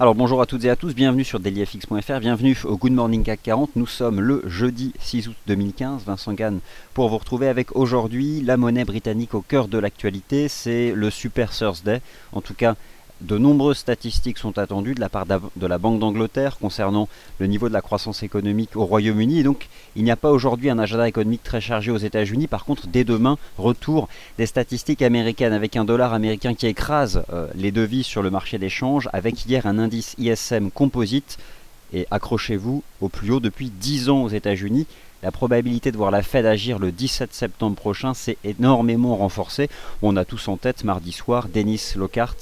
Alors bonjour à toutes et à tous, bienvenue sur dailyfx.fr, bienvenue au Good Morning CAC 40. Nous sommes le jeudi 6 août 2015, Vincent Gann pour vous retrouver avec aujourd'hui la monnaie britannique au cœur de l'actualité. C'est le Super Thursday, en tout cas de nombreuses statistiques sont attendues de la part de la Banque d'Angleterre concernant le niveau de la croissance économique au Royaume-Uni. Et donc il n'y a pas aujourd'hui un agenda économique très chargé aux États-Unis. Par contre, dès demain, retour des statistiques américaines avec un dollar américain qui écrase les devises sur le marché des changes, avec hier un indice ISM composite, et accrochez-vous, au plus haut depuis 10 ans aux États-Unis. La probabilité de voir la Fed agir le 17 septembre prochain s'est énormément renforcée. On a tous en tête mardi soir Dennis Lockhart,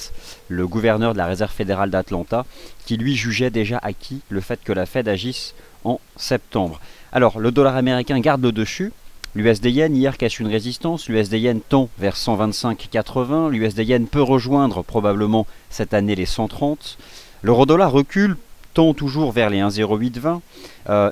le gouverneur de la Réserve fédérale d'Atlanta, qui lui jugeait déjà acquis le fait que la Fed agisse en septembre. Alors le dollar américain garde le dessus. L'USD Yen hier casse une résistance, l'USD Yen tend vers 125,80, l'USD Yen peut rejoindre probablement cette année les 130. L'euro dollar recule, tend toujours vers les 1,0820,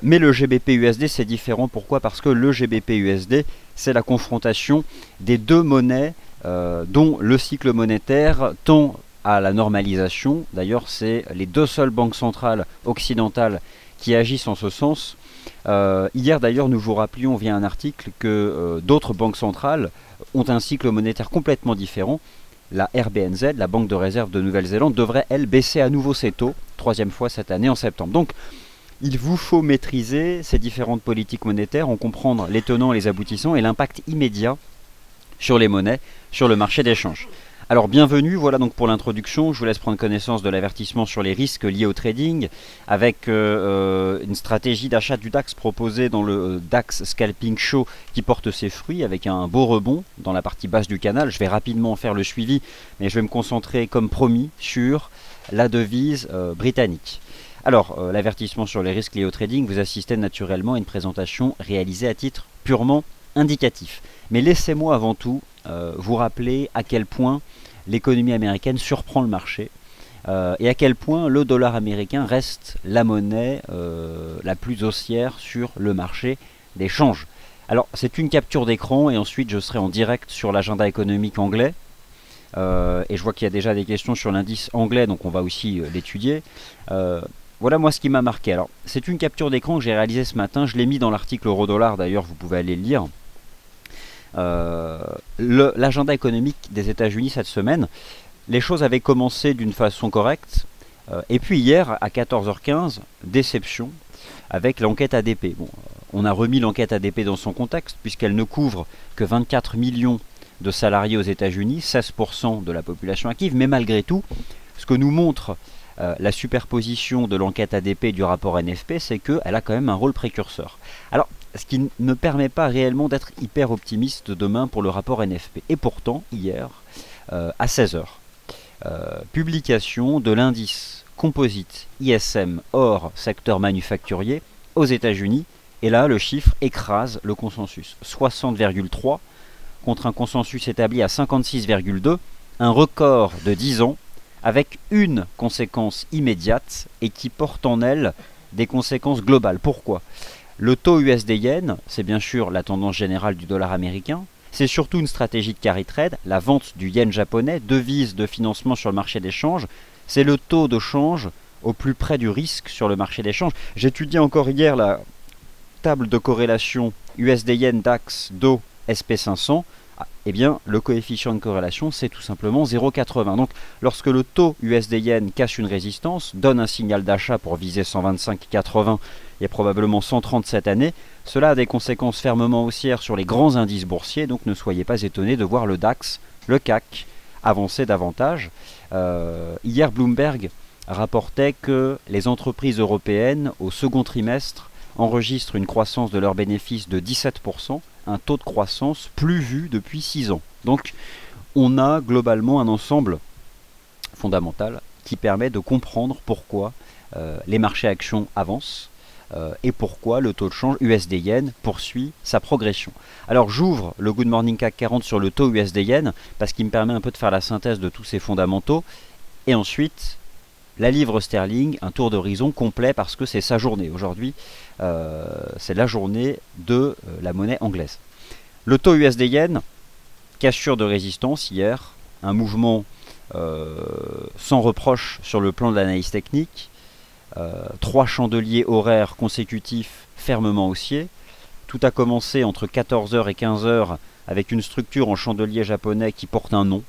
mais le GBP USD c'est différent. Pourquoi ? Parce que le GBP USD c'est la confrontation des deux monnaies dont le cycle monétaire tend à la normalisation. D'ailleurs c'est les deux seules banques centrales occidentales qui agissent en ce sens. Hier d'ailleurs nous vous rappelions via un article que d'autres banques centrales ont un cycle monétaire complètement différent. La RBNZ, la Banque de réserve de Nouvelle-Zélande, devrait elle baisser à nouveau ses taux, troisième fois cette année en septembre. Donc il vous faut maîtriser ces différentes politiques monétaires, en comprendre les tenants, les aboutissants et l'impact immédiat sur les monnaies, sur le marché d'échange. Alors bienvenue, voilà donc pour l'introduction, je vous laisse prendre connaissance de l'avertissement sur les risques liés au trading, avec une stratégie d'achat du DAX proposée dans le DAX Scalping Show qui porte ses fruits, avec un beau rebond dans la partie basse du canal. Je vais rapidement faire le suivi, mais je vais me concentrer comme promis sur la devise britannique. Alors l'avertissement sur les risques liés au trading, vous assistez naturellement à une présentation réalisée à titre purement indicatif. Mais laissez-moi avant tout vous rappeler à quel point l'économie américaine surprend le marché et à quel point le dollar américain reste la monnaie la plus haussière sur le marché des changes. Alors c'est une capture d'écran et ensuite je serai en direct sur l'agenda économique anglais. Et je vois qu'il y a déjà des questions sur l'indice anglais, donc on va aussi l'étudier. Voilà moi ce qui m'a marqué. Alors c'est une capture d'écran que j'ai réalisée ce matin, je l'ai mis dans l'article euro-dollar d'ailleurs, vous pouvez aller le lire. L'agenda économique des États-Unis cette semaine, les choses avaient commencé d'une façon correcte, et puis hier à 14h15, déception avec l'enquête ADP. Bon, on a remis l'enquête ADP dans son contexte puisqu'elle ne couvre que 24 millions de salariés aux États-Unis, 16% de la population active, mais malgré tout, ce que nous montre la superposition de l'enquête ADP et du rapport NFP, c'est qu'elle a quand même un rôle précurseur. Alors, ce qui ne permet pas réellement d'être hyper optimiste demain pour le rapport NFP. Et pourtant, hier, à 16h, publication de l'indice composite ISM hors secteur manufacturier aux États-Unis. Et là, le chiffre écrase le consensus. 60,3 contre un consensus établi à 56,2, un record de 10 ans, avec une conséquence immédiate et qui porte en elle des conséquences globales. Pourquoi ? Le taux USD Yen, c'est bien sûr la tendance générale du dollar américain, c'est surtout une stratégie de carry trade, la vente du yen japonais, devise de financement sur le marché des changes, c'est le taux de change au plus près du risque sur le marché des changes. J'étudiais encore hier la table de corrélation USD Yen DAX DO SP500, eh bien le coefficient de corrélation c'est tout simplement 0,80. Donc lorsque le taux USD Yen casse une résistance, donne un signal d'achat pour viser 125,80 et probablement 130 cette année, cela a des conséquences fermement haussières sur les grands indices boursiers, donc ne soyez pas étonnés de voir le DAX, le CAC avancer davantage. Hier Bloomberg rapportait que les entreprises européennes au second trimestre enregistrent une croissance de leurs bénéfices de 17%, un taux de croissance plus vu depuis 6 ans. Donc on a globalement un ensemble fondamental qui permet de comprendre pourquoi les marchés actions avancent et pourquoi le taux de change USD Yen poursuit sa progression. Alors j'ouvre le Good Morning CAC 40 sur le taux USD Yen parce qu'il me permet un peu de faire la synthèse de tous ces fondamentaux, et ensuite la livre sterling, un tour d'horizon complet parce que c'est sa journée. Aujourd'hui, c'est la journée de la monnaie anglaise. Le taux USD Yen, cassure de résistance hier, un mouvement sans reproche sur le plan de l'analyse technique. 3 chandeliers horaires consécutifs fermement haussiers. Tout a commencé entre 14 h et 15 h avec une structure en chandelier japonais qui porte un nom.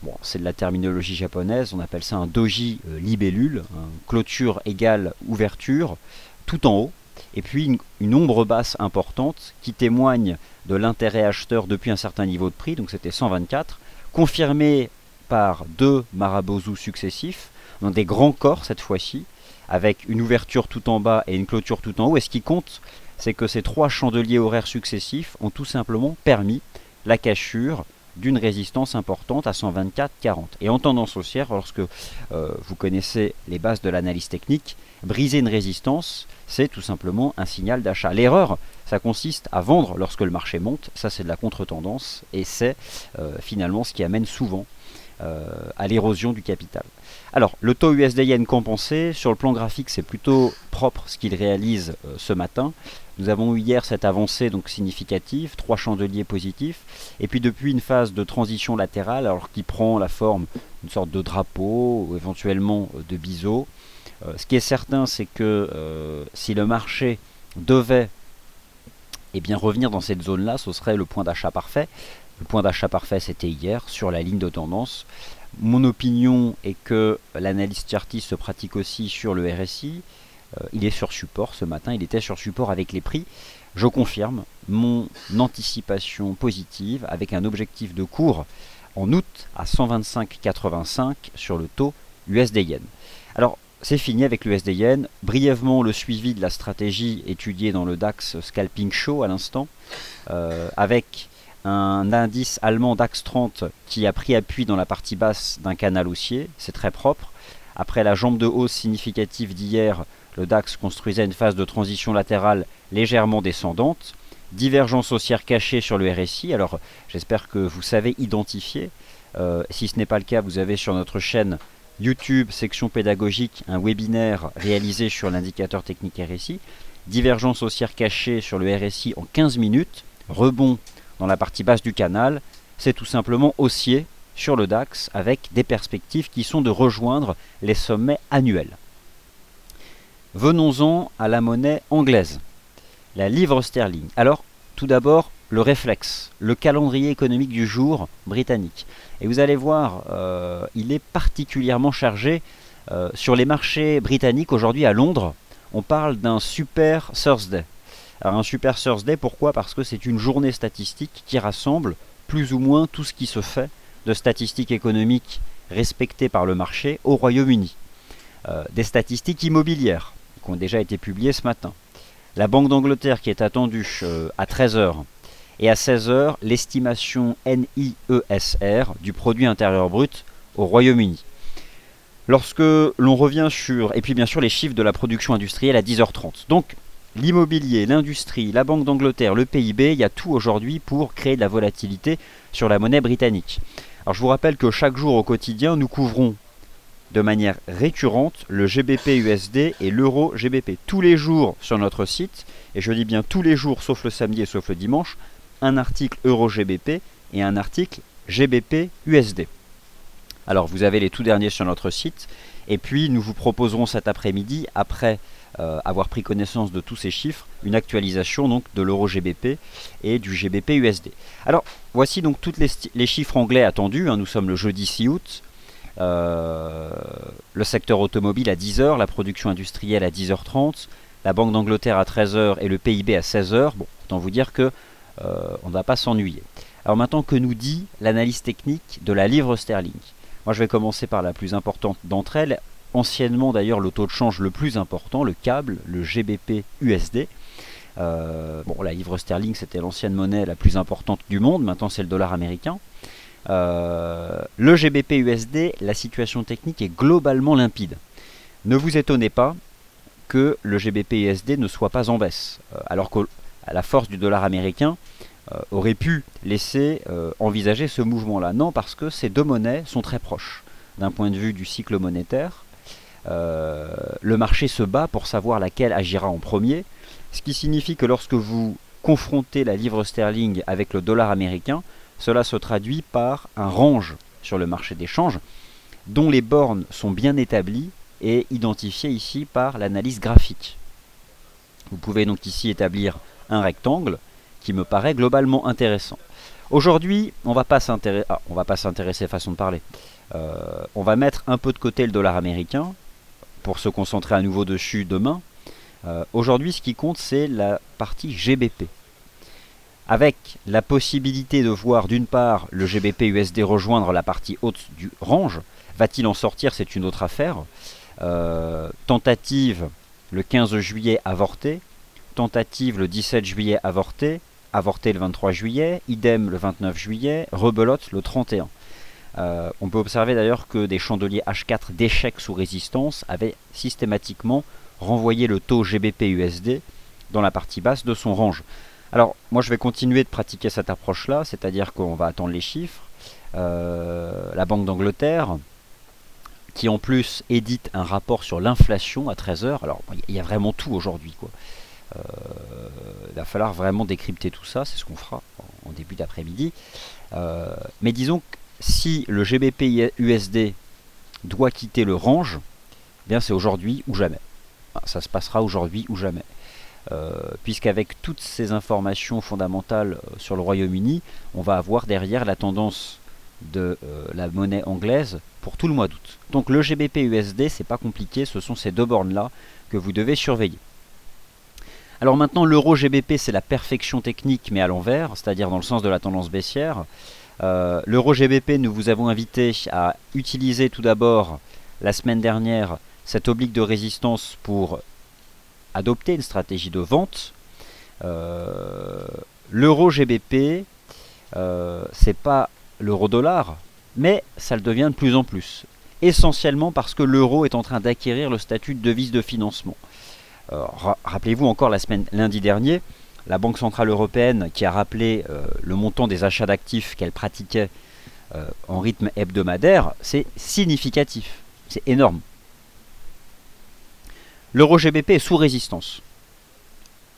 Bon, c'est de la terminologie japonaise, on appelle ça un doji libellule, clôture égale ouverture, tout en haut. Et puis une ombre basse importante qui témoigne de l'intérêt acheteur depuis un certain niveau de prix, donc c'était 124, confirmé par 2 Marabozu successifs, dans des grands corps cette fois-ci, avec une ouverture tout en bas et une clôture tout en haut. Et ce qui compte, c'est que ces 3 chandeliers horaires successifs ont tout simplement permis la cassure d'une résistance importante à 124,40. Et en tendance haussière, lorsque vous connaissez les bases de l'analyse technique, briser une résistance, c'est tout simplement un signal d'achat. L'erreur, ça consiste à vendre lorsque le marché monte, ça c'est de la contre-tendance, et c'est finalement ce qui amène souvent à l'érosion du capital. Alors, le taux USD-Yen compensé, sur le plan graphique, c'est plutôt propre ce qu'il réalise ce matin. Nous avons eu hier cette avancée donc significative, 3 chandeliers positifs, et puis depuis une phase de transition latérale, alors qui prend la forme d'une sorte de drapeau, ou éventuellement de biseau. Ce qui est certain, c'est que si le marché devait revenir dans cette zone-là, ce serait le point d'achat parfait. Le point d'achat parfait, c'était hier, sur la ligne de tendance. Mon opinion est que l'analyse chartiste se pratique aussi sur le RSI. Il est sur support ce matin, il était sur support avec les prix. Je confirme mon anticipation positive avec un objectif de cours en août à 125,85 sur le taux USD-Yen. Alors, c'est fini avec l'USD-Yen. Brièvement, le suivi de la stratégie étudiée dans le DAX Scalping Show à l'instant, avec un indice allemand DAX 30 qui a pris appui dans la partie basse d'un canal haussier, c'est très propre. Après la jambe de hausse significative d'hier, le DAX construisait une phase de transition latérale légèrement descendante. Divergence haussière cachée sur le RSI, alors j'espère que vous savez identifier. Si ce n'est pas le cas, vous avez sur notre chaîne YouTube, section pédagogique, un webinaire réalisé sur l'indicateur technique RSI. Divergence haussière cachée sur le RSI en 15 minutes, rebond dans la partie basse du canal, c'est tout simplement haussier sur le DAX avec des perspectives qui sont de rejoindre les sommets annuels. Venons-en à la monnaie anglaise, la livre sterling. Alors, tout d'abord, le réflexe, le calendrier économique du jour britannique. Et vous allez voir, il est particulièrement chargé sur les marchés britanniques. Aujourd'hui à Londres, on parle d'un Super Thursday. Alors un Super Thursday, pourquoi? Parce que c'est une journée statistique qui rassemble plus ou moins tout ce qui se fait de statistiques économiques respectées par le marché au Royaume-Uni. Des statistiques immobilières qui ont déjà été publiées ce matin. La Banque d'Angleterre qui est attendue à 13 h et à 16 h l'estimation NIESR du produit intérieur brut au Royaume-Uni. Lorsque l'on revient sur, et puis bien sûr les chiffres de la production industrielle à 10 h 30. Donc l'immobilier, l'industrie, la Banque d'Angleterre, le PIB, il y a tout aujourd'hui pour créer de la volatilité sur la monnaie britannique. Alors je vous rappelle que chaque jour au quotidien, nous couvrons de manière récurrente le GBP USD et l'euro GBP. Tous les jours sur notre site, et je dis bien tous les jours sauf le samedi et sauf le dimanche, un article euro GBP et un article GBP USD. Alors vous avez les tout derniers sur notre site, et puis nous vous proposerons cet après-midi, après avoir pris connaissance de tous ces chiffres, une actualisation donc de l'euro GBP et du GBP USD. Alors voici donc tous les chiffres anglais attendus, nous sommes le jeudi 6 août. Le secteur automobile à 10 h, la production industrielle à 10 h 30, la Banque d'Angleterre à 13 h et le PIB à 16 h. Bon, autant vous dire que on ne va pas s'ennuyer. Alors maintenant, que nous dit l'analyse technique de la livre sterling? Moi je vais commencer par la plus importante d'entre elles, anciennement d'ailleurs le taux de change le plus important, le câble, le GBP USD. La livre sterling c'était l'ancienne monnaie la plus importante du monde, maintenant c'est le dollar américain. Le GBP USD, la situation technique est globalement limpide. Ne vous étonnez pas que le GBP USD ne soit pas en baisse, alors que la force du dollar américain aurait pu laisser envisager ce mouvement-là. Non, parce que ces deux monnaies sont très proches d'un point de vue du cycle monétaire. Le marché se bat pour savoir laquelle agira en premier, ce qui signifie que lorsque vous confrontez la livre sterling avec le dollar américain, cela se traduit par un range sur le marché des changes. dont les bornes sont bien établies et identifiées ici par l'analyse graphique. Vous pouvez donc ici établir un rectangle qui me paraît globalement intéressant. Aujourd'hui, on ne va pas s'intéresser, façon de parler. On va mettre un peu de côté le dollar américain pour se concentrer à nouveau dessus demain. Aujourd'hui, ce qui compte, c'est la partie GBP. Avec la possibilité de voir d'une part le GBP USD rejoindre la partie haute du range. Va-t-il en sortir? C'est une autre affaire. Tentative le 15 juillet avorté, tentative le 17 juillet avorté, avorté le 23 juillet, idem le 29 juillet, rebelote le 31. On peut observer d'ailleurs que des chandeliers H4 d'échecs sous résistance avaient systématiquement renvoyé le taux GBP-USD dans la partie basse de son range. Alors moi je vais continuer de pratiquer cette approche-là, c'est-à-dire qu'on va attendre les chiffres. La Banque d'Angleterre, qui en plus édite un rapport sur l'inflation à 13h. Alors il y a vraiment tout aujourd'hui, quoi. Il va falloir vraiment décrypter tout ça, c'est ce qu'on fera en début d'après-midi. Mais disons que si le GBP USD doit quitter le range, eh bien c'est aujourd'hui ou jamais. Ça se passera aujourd'hui ou jamais. Puisqu'avec toutes ces informations fondamentales sur le Royaume-Uni, on va avoir derrière la tendance de la monnaie anglaise pour tout le mois d'août. Donc le GBP USD, c'est pas compliqué, ce sont ces deux bornes-là que vous devez surveiller. Alors maintenant, l'euro GBP, c'est la perfection technique, mais à l'envers, c'est-à-dire dans le sens de la tendance baissière. L'euro GBP, nous vous avons invité à utiliser tout d'abord, la semaine dernière, cette oblique de résistance pour adopter une stratégie de vente. L'euro GBP, c'est pas l'euro dollar, mais ça le devient de plus en plus. Essentiellement parce que l'euro est en train d'acquérir le statut de devise de financement. Rappelez-vous encore lundi dernier, la Banque Centrale Européenne qui a rappelé le montant des achats d'actifs qu'elle pratiquait en rythme hebdomadaire, c'est significatif, c'est énorme. L'euro GBP est sous résistance.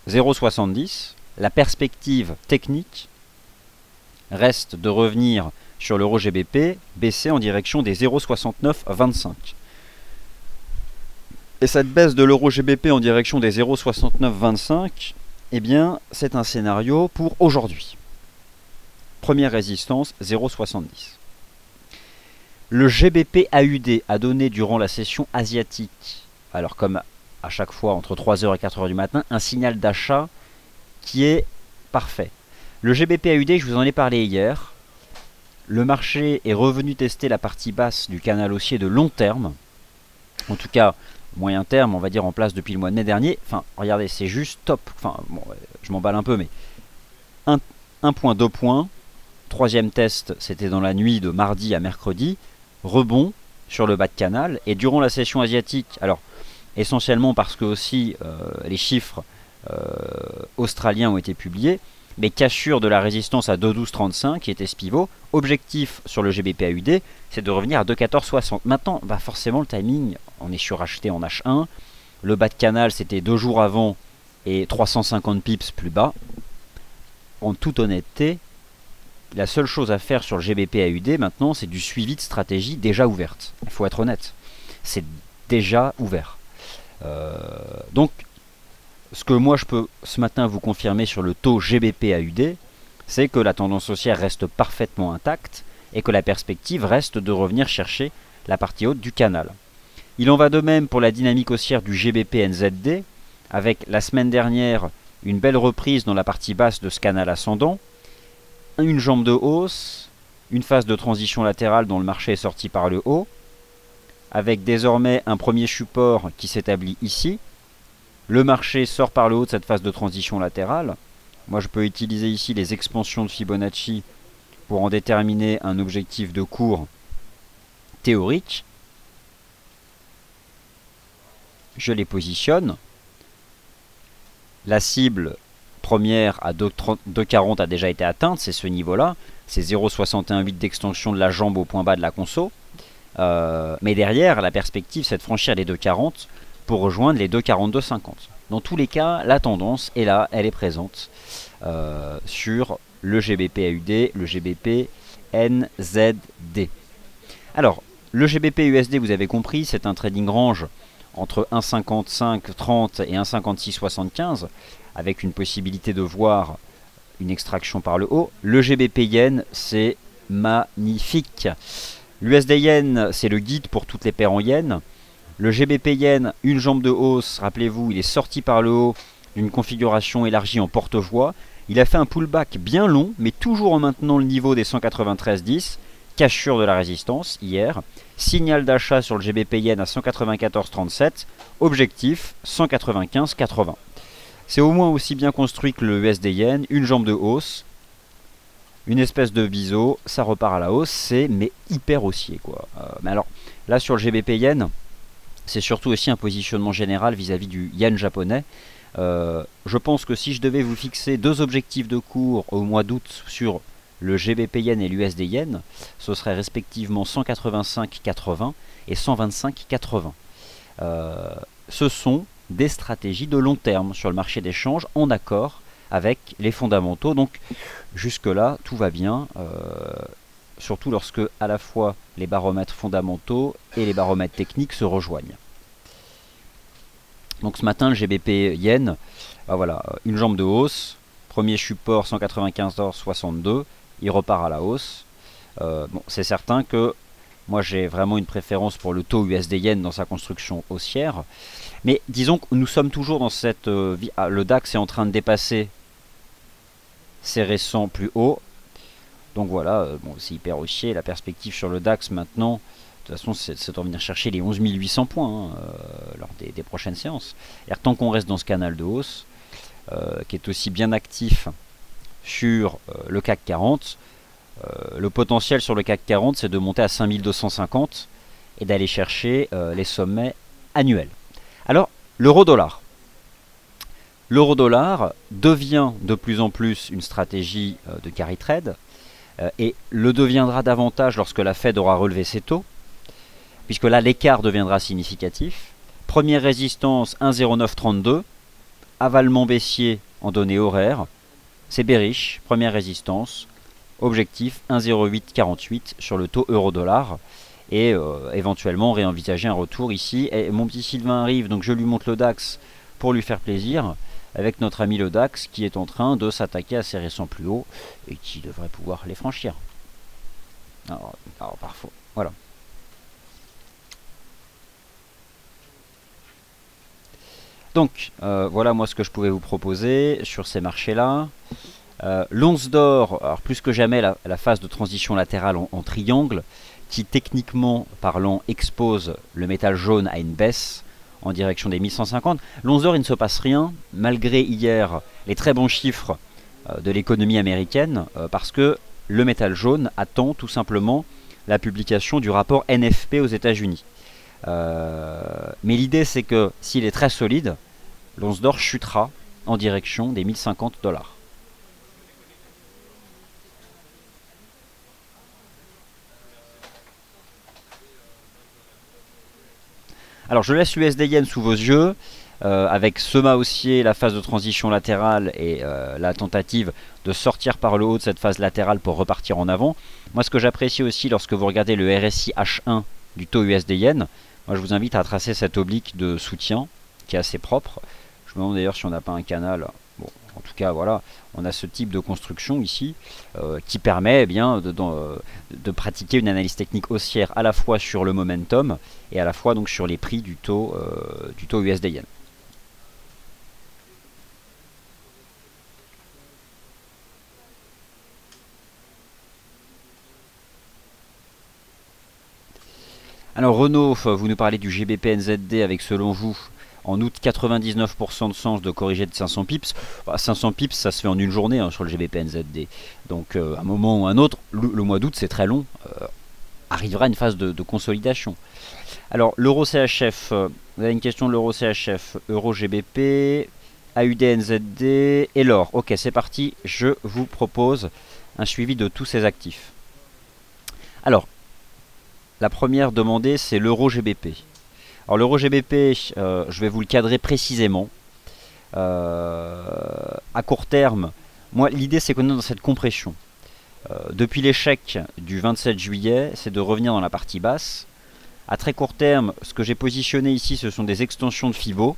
0,70. La perspective technique reste de revenir sur l'euro GBP, baisser en direction des 0,6925. Et cette baisse de l'euro GBP en direction des 0,6925, eh bien, c'est un scénario pour aujourd'hui. Première résistance, 0,70. Le GBP AUD a donné durant la session asiatique, alors comme à chaque fois entre 3h et 4h du matin, un signal d'achat qui est parfait. Le GBP AUD, je vous en ai parlé hier. Le marché est revenu tester la partie basse du canal haussier de long terme. En tout cas, moyen terme, on va dire en place depuis le mois de mai dernier. Enfin, regardez, c'est juste top. Enfin, bon, je m'emballe un peu, mais 1 point, 2 points. Troisième test, c'était dans la nuit de mardi à mercredi. Rebond sur le bas de canal. Et durant la session asiatique, alors essentiellement parce que aussi les chiffres australiens ont été publiés, mais cassure de la résistance à 2,1235 qui était ce pivot. Objectif sur le GBP AUD, c'est de revenir à 2,1460. Maintenant, bah forcément le timing, on est suracheté en H1. Le bas de canal, c'était 2 jours avant et 350 pips plus bas. En toute honnêteté, la seule chose à faire sur le GBP AUD maintenant, c'est du suivi de stratégie déjà ouverte. Il faut être honnête, c'est déjà ouvert. Donc, ce que moi je peux ce matin vous confirmer sur le taux GBP AUD, c'est que la tendance haussière reste parfaitement intacte et que la perspective reste de revenir chercher la partie haute du canal. Il en va de même pour la dynamique haussière du GBP NZD, avec la semaine dernière une belle reprise dans la partie basse de ce canal ascendant, une jambe de hausse, une phase de transition latérale dont le marché est sorti par le haut, avec désormais un premier support qui s'établit ici. Le marché sort par le haut de cette phase de transition latérale. Moi je peux utiliser ici les expansions de Fibonacci pour en déterminer un objectif de cours théorique. Je les positionne. La cible première à 2,40 a déjà été atteinte, c'est ce niveau-là. C'est 0,618 d'extension de la jambe au point bas de la conso. Mais derrière, la perspective, c'est de franchir les 2,40 pour rejoindre les 2,42,50. Dans tous les cas, la tendance est là, elle est présente sur le GBP AUD, le GBP NZD. Alors, le GBP USD, vous avez compris, c'est un trading range entre 1,5530 et 1,5675, avec une possibilité de voir une extraction par le haut. Le GBP Yen, c'est magnifique. L'USD Yen, c'est le guide pour toutes les paires en Yen. Le GBP Yen, une jambe de hausse, rappelez-vous, il est sorti par le haut d'une configuration élargie en porte-voie. Il a fait un pullback bien long, mais toujours en maintenant le niveau des 193,10. Cassure de la résistance hier. Signal d'achat sur le GBP Yen à 194,37. Objectif 195,80. C'est au moins aussi bien construit que le USD Yen. Une jambe de hausse. Une espèce de biseau. Ça repart à la hausse. C'est mais hyper haussier, quoi. Mais alors, là sur le GBP Yen, c'est surtout aussi un positionnement général vis-à-vis du yen japonais. Je pense que si je devais vous fixer deux objectifs de cours au mois d'août sur le GBP Yen et l'USD Yen, ce serait respectivement 185,80 et 125,80. Ce sont des stratégies de long terme sur le marché des changes en accord avec les fondamentaux. Donc jusque-là, tout va bien. Surtout lorsque à la fois les baromètres fondamentaux et les baromètres techniques se rejoignent. Donc ce matin, le GBP Yen, voilà, une jambe de hausse, premier support 195,62, il repart à la hausse. Bon, c'est certain que moi j'ai vraiment une préférence pour le taux USD Yen dans sa construction haussière, mais disons que nous sommes toujours dans cette... le DAX est en train de dépasser ses récents plus hauts. Donc voilà, bon, c'est hyper haussier. La perspective sur le DAX maintenant, de toute façon, c'est de venir chercher les 11 800 points lors des prochaines séances. Et tant qu'on reste dans ce canal de hausse, qui est aussi bien actif sur le CAC 40, le potentiel sur le CAC 40, c'est de monter à 5250 et d'aller chercher les sommets annuels. Alors, l'euro-dollar. L'euro-dollar devient de plus en plus une stratégie de carry trade. Et le deviendra davantage lorsque la Fed aura relevé ses taux, puisque là l'écart deviendra significatif. Première résistance 1,0932, avalement baissier en données horaires, c'est bearish, première résistance, objectif 1,0848 sur le taux euro-dollar, et éventuellement réenvisager un retour ici. Et mon petit Sylvain arrive, donc je lui montre le DAX pour lui faire plaisir, avec notre ami le DAX qui est en train de s'attaquer à ses récents plus hauts et qui devrait pouvoir les franchir. Alors parfois, voilà. Donc, voilà moi ce que je pouvais vous proposer sur ces marchés-là. L'once d'or, alors plus que jamais la phase de transition latérale en triangle, qui techniquement parlant expose le métal jaune à une baisse en direction des 1150. L'once d'or, il ne se passe rien, malgré hier les très bons chiffres de l'économie américaine, parce que le métal jaune attend tout simplement la publication du rapport NFP aux États-Unis. Mais l'idée, c'est que s'il est très solide, l'once d'or chutera en direction des 1050 $. Alors je laisse l'USD Yen sous vos yeux, avec ce mât haussier, la phase de transition latérale et la tentative de sortir par le haut de cette phase latérale pour repartir en avant. Moi ce que j'apprécie aussi lorsque vous regardez le RSI H1 du taux USD Yen, moi je vous invite à tracer cette oblique de soutien qui est assez propre. Je me demande d'ailleurs si on n'a pas un canal. Bon, en tout cas, voilà, on a ce type de construction ici qui permet de pratiquer une analyse technique haussière à la fois sur le momentum et à la fois donc sur les prix du taux USD Yen. Alors Renaud, vous nous parlez du GBP NZD avec selon vous en août 99% de sens de corriger de 500 pips. 500 pips ça se fait en une journée sur le GBP NZD. Donc à un moment ou un autre, le mois d'août c'est très long, arrivera une phase de consolidation. Alors l'euro CHF, vous avez une question de l'euro CHF, euro GBP, AUD NZD et l'or. Ok, c'est parti, je vous propose un suivi de tous ces actifs. Alors, la première demandée, c'est l'euro GBP. Alors l'euro GBP, je vais vous le cadrer précisément. À court terme, moi l'idée c'est qu'on est dans cette compression. Depuis l'échec du 27 juillet, c'est de revenir dans la partie basse. À très court terme, ce que j'ai positionné ici, ce sont des extensions de Fibo.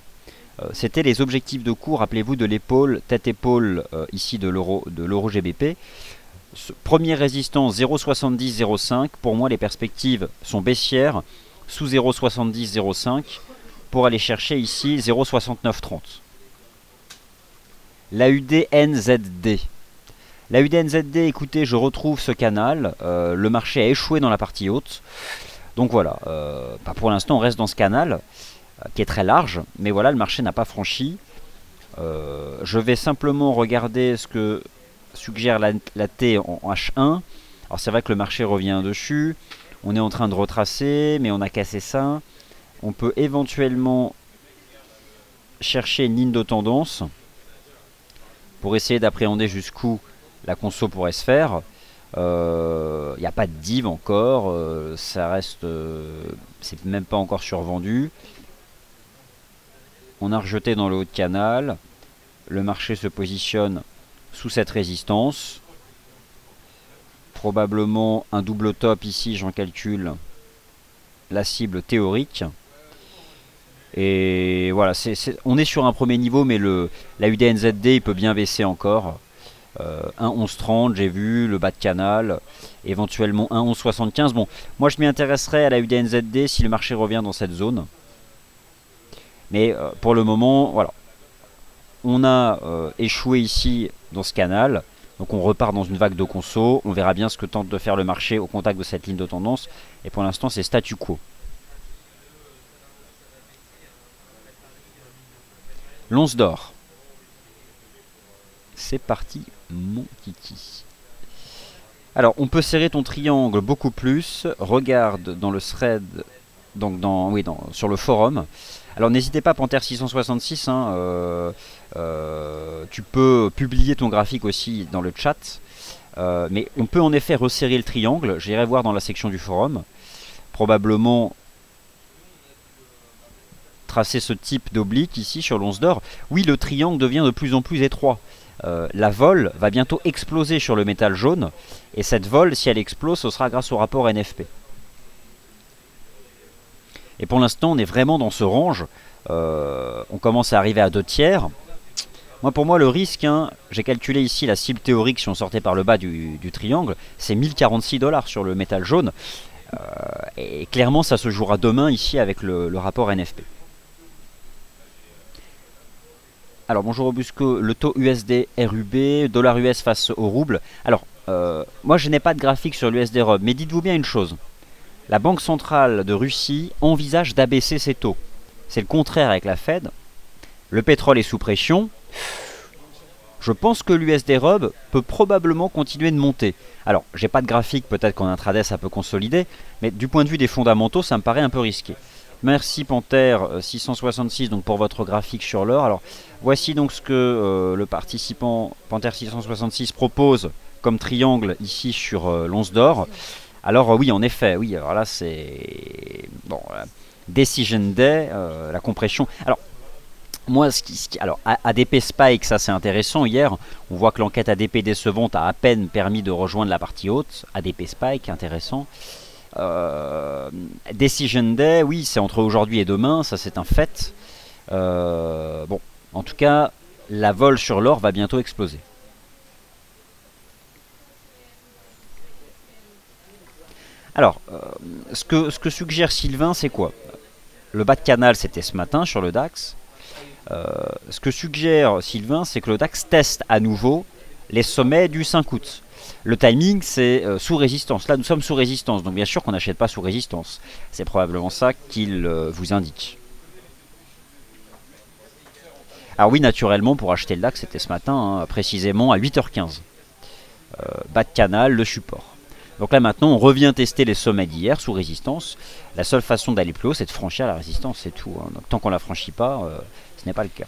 C'était les objectifs de cours, rappelez-vous, de l'épaule, tête-épaule, ici de l'euro GBP. Première résistance 0,70, 0,5. Pour moi, les perspectives sont baissières, sous 0,70, 0,5, pour aller chercher ici 0,69, 30. La UDNZD. La UDNZD, écoutez, je retrouve ce canal. Le marché a échoué dans la partie haute. Donc voilà, pour l'instant, on reste dans ce canal qui est très large. Mais voilà, le marché n'a pas franchi. Je vais simplement regarder ce que suggère la T en H1. Alors c'est vrai que le marché revient dessus. On est en train de retracer, mais on a cassé ça. On peut éventuellement chercher une ligne de tendance pour essayer d'appréhender jusqu'où la conso pourrait se faire. Il n'y a pas de div encore. Ça reste... c'est même pas encore survendu. On a rejeté dans le haut de canal. Le marché se positionne sous cette résistance. Probablement un double top ici, j'en calcule la cible théorique. Et voilà, on est sur un premier niveau, mais la UDNZD il peut bien baisser encore. 1,1130, j'ai vu, le bas de canal, éventuellement 1,1175. Bon, moi je m'y intéresserai à la UDNZD si le marché revient dans cette zone. Mais pour le moment, voilà. On a échoué ici dans ce canal. Donc on repart dans une vague de conso. On verra bien ce que tente de faire le marché au contact de cette ligne de tendance. Et pour l'instant, c'est statu quo. L'once d'or. C'est parti, mon kiki. Alors, on peut serrer ton triangle beaucoup plus. Regarde dans le thread, donc sur le forum. Alors, n'hésitez pas, Panther 666. Tu peux publier ton graphique aussi dans le chat. Mais on peut en effet resserrer le triangle. J'irai voir dans la section du forum. Probablement tracer ce type d'oblique ici sur l'once d'or. Oui, le triangle devient de plus en plus étroit. La vol va bientôt exploser sur le métal jaune. Et cette vol, si elle explose, ce sera grâce au rapport NFP. Et pour l'instant, on est vraiment dans ce range. On commence à arriver à 2 tiers. Pour moi, le risque, j'ai calculé ici la cible théorique si on sortait par le bas du triangle, c'est 1046 $ sur le métal jaune. Et clairement, ça se jouera demain ici avec le rapport NFP. Alors bonjour Robusco, le taux USD RUB, dollar US face au rouble. Alors, moi je n'ai pas de graphique sur l'USD RUB, mais dites-vous bien une chose. La Banque centrale de Russie envisage d'abaisser ses taux. C'est le contraire avec la Fed. Le pétrole est sous pression. Je pense que l'USD RUB peut probablement continuer de monter. Alors, j'ai pas de graphique, peut-être qu'en intraday ça peut consolider, mais du point de vue des fondamentaux, ça me paraît un peu risqué. Merci Panther 666 donc pour votre graphique sur l'or. Alors voici donc ce que le participant Panther 666 propose comme triangle ici sur l'once d'or. Alors oui, en effet, oui, alors là c'est bon, Decision Day, la compression. Alors moi, alors ADP Spike, ça c'est intéressant. Hier, on voit que l'enquête ADP décevante a à peine permis de rejoindre la partie haute. ADP Spike, intéressant. Decision Day, oui, c'est entre aujourd'hui et demain, ça c'est un fait. Bon, en tout cas, la vol sur l'or va bientôt exploser. Alors, ce que suggère Sylvain, c'est quoi? Le bas de canal, c'était ce matin sur le DAX. Ce que suggère Sylvain, c'est que le DAX teste à nouveau les sommets du 5 août. Le timing, c'est sous résistance. Là, nous sommes sous résistance, donc bien sûr qu'on n'achète pas sous résistance. C'est probablement ça qu'il vous indique. Alors oui, naturellement, pour acheter le DAX, c'était ce matin, précisément à 8h15. Bas de canal, le support. Donc là, maintenant, on revient tester les sommets d'hier sous résistance. La seule façon d'aller plus haut, c'est de franchir la résistance, c'est tout. Donc tant qu'on ne la franchit pas, ce n'est pas le cas.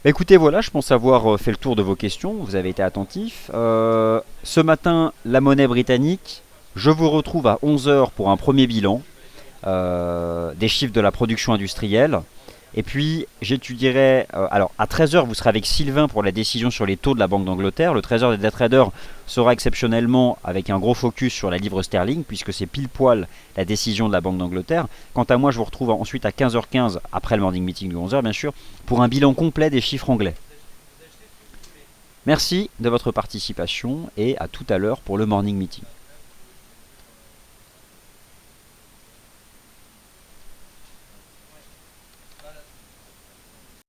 Écoutez, voilà, je pense avoir fait le tour de vos questions. Vous avez été attentifs. Ce matin, la monnaie britannique. Je vous retrouve à 11h pour un premier bilan des chiffres de la production industrielle. Et puis j'étudierai, alors à 13h vous serez avec Sylvain pour la décision sur les taux de la Banque d'Angleterre. Le 13h des Day Traders sera exceptionnellement avec un gros focus sur la livre sterling, puisque c'est pile poil la décision de la Banque d'Angleterre. Quant à moi, je vous retrouve ensuite à 15h15, après le morning meeting de 11h bien sûr, pour un bilan complet des chiffres anglais. Merci de votre participation et à tout à l'heure pour le morning meeting.